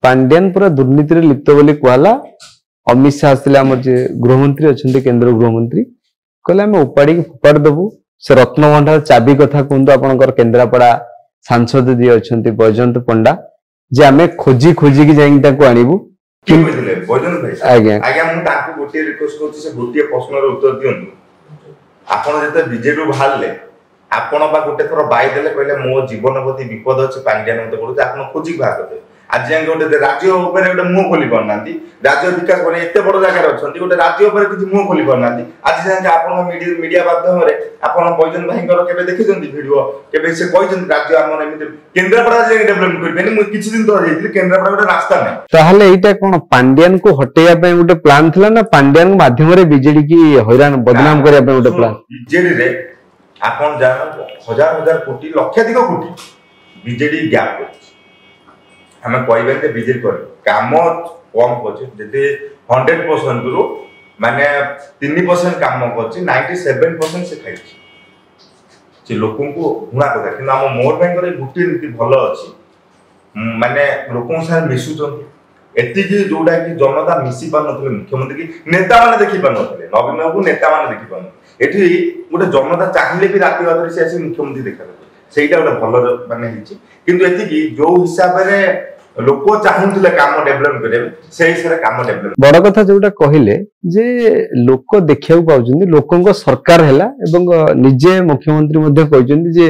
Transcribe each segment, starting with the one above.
पांड्यान पूरा दुर्नीति लिप्त बोली कहला। अमित शाह आसते आम गृहमंत्री अच्छा केंद्र गृहमंत्री कहले आम उपाड़ी फोपाड़ देबू से रत्नभंडार चाबी कथा कहतु आपंकर केन्द्रापड़ा सांसद जी अच्छा बैजयंत पंडा जे आम खोजी खोजी की जाइए आणबू उत्तर दिंतु आप बीजेपी बाहर आपण गोटे थर बाई देले कहले मो जीवन प्रति विपद अच्छे पांड्यान मत पड़े आप खोजी बाहर करते आज जाए गोटे राज्य गोटे मुह खोली पारना राज्य विकास कर एत बड़ जगह अच्छा गोटे राज्य किसी मुह खोली पारना आज जाए आप मीडिया माध्यम आप बैजयंत भाई के देखते भिडियो के से राज्य आम केन्द्रापड़ा डेभलप करें किसी दिन तो केन्द्रापड़ा गोटे रास्ता नहीं ताहले एटा कोन पांड्यान को हटेया पे गोटे प्लान थिला ना पांड्यान माध्यम रे बीजेडी की हैरान बदनाम करिया पे गोटे प्लान बीजेडी रे आपन जान हजार हजार कोटी लक्षाधिक कोटी बीजेडी गैप कर हमें कहबे जे बीजेडी कर काम कम करछ जते 100% रु माने 3% काम करछ 97% से खाइ से लोकन को गुणा करता कि हम मोर बैंक रे गुटी नीति भलो अछि माने लोकन साथ मिसुचंती एतिकी जोडा कि जनता मिसी पार नथले मुख्यमंत्री की नेता माने देखि पार नथले नवीन बाबू नेता माने देखि पार एठी गोटे जनता चाहिले भी राति बादरे से आसी मुख्यमंत्री देखा सेटा गोटे भलो माने हिची किंतु एतिकी जो हिसाब रे लोक चाहूले काम डेभलप करेबे से हिसाब काम डेभलप बड़ कथा जोटा कहिले जे लोक देखिया पाउछन्ती लोकंक सरकार हैला एवं निजे मुख्यमंत्री मध्ये कहछन्ती जे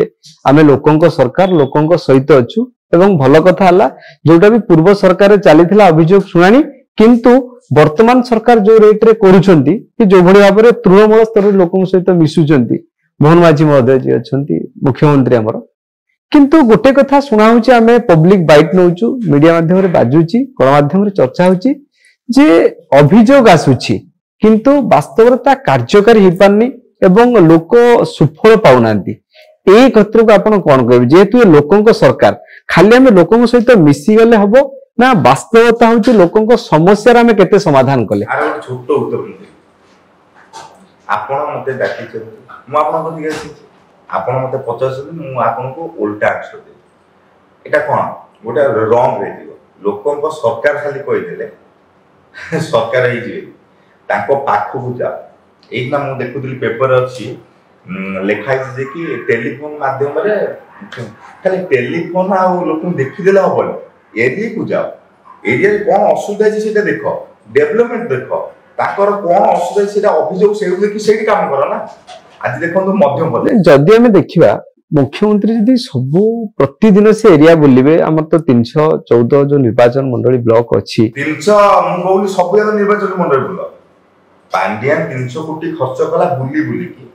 आमे लोकंक सरकार लोकंक सहित अछु एवं भल कथा हला जोटा भी पूर्व सरकार चलीथिला अभियोग सुनानी किंतु वर्तमान सरकार जो रेट रे करूछन्ती कि जो भली भाबरे तृणमूल स्तर लोकंक सहित मिसुछन्ती मोहन माझी महोदय जी अछन्ती मुख्यमंत्री हमर किंतु गोटे कथा सुना होची आमे पब्लिक बाइट नउचु मीडिया माध्यम रे बाजुची गणमाध्यम रे चर्चा होची जे अभियोग आसुची किंतु वास्तवता कार्यकारी हि पारनी एवं लोक सुफल पाउनांती ए क्षेत्र को आपण कोन कहबे जेतु लोकंक सरकार खाली आमे लोकंक सहित मिसी गले हबो ना वास्तवता होची लोकंक समस्या रे आमे केते समाधान कले आरो छोट उत्तर आपण मते डाकी छ मु आपण को दिगै आपण मते पचास मु आपण को उल्टा आंसर दे एटा कोन गोटे रॉन्ग रे दियो लोकंक सरकार खाली कहि देले सरकार ही जे ताको पाखु जा एना मु देखुतली पेपर अछि लेखाई जे कि टेलीफोन माध्यम रे खाली टेलीफोन आ लोक देखि देला हबो एरिया को जाओ एरिया रे कोन असुविधा छै सेटा देखो डेवलपमेंट देखो ताकर कोन असुविधा सेटा अभियोग से देखि सेठी काम करो ना आज देखो मध्यम पदे जदि हमें देखिबा मुख्यमंत्री जदि सब प्रतिदिन से एरिया बुलिबे हमर तो 314 जो निर्वाचन मंडली ब्लॉक अछि 300 मु कहली सब जगह निर्वाचन मंडली बुला पांड्यान 300 कोटी खर्च कला बुली बुली की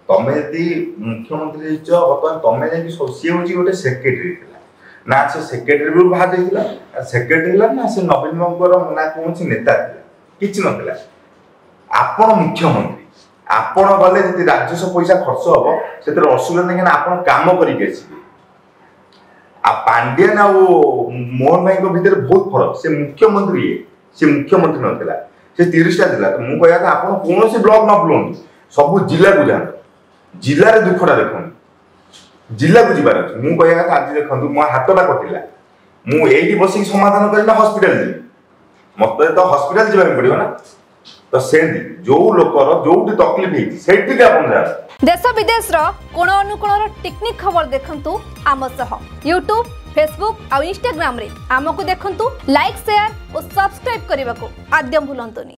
तमे यदि मुख्यमंत्री छ बतन तमे जे सोसी होची गोटे सेक्रेटरी थिला ना से सेक्रेटरी भी बाहर देला सेक्रेटरी ला ना से नवीन बाबूर ना कोनसी नेता किछ नथिला आपण मुख्यमंत्री आपण गले जति राजस्व पैसा खर्च हबो सेतर असुविधा नै कि आपण काम करि के छी आ पांड्यान आ मोहन भाई को भीतर बहुत फरक से मुख्यमंत्री नथिला से 30 टा जिला मु कहया था आपण कोनोसी ब्लॉक न बुलों सब जिला को जान जिला रे दुखडा देखन जिला को जिबार मु कहया था आज देखन मो हातटा कटिला मु एठी बसी समाधान करना हॉस्पिटल जी मते तो हॉस्पिटल जिबा पड़ियो ना तो सेंदी जो लोकर जोटी तकलीफ हेती सेठी के अपन जा देश विदेश रो कोण अनुकोण रो टेक्निक खबर देखंतु आम सह YouTube Facebook और Instagram रे आमको देखंतु लाइक शेयर और सब्सक्राइब करने को आद्यम भूलंतुनी।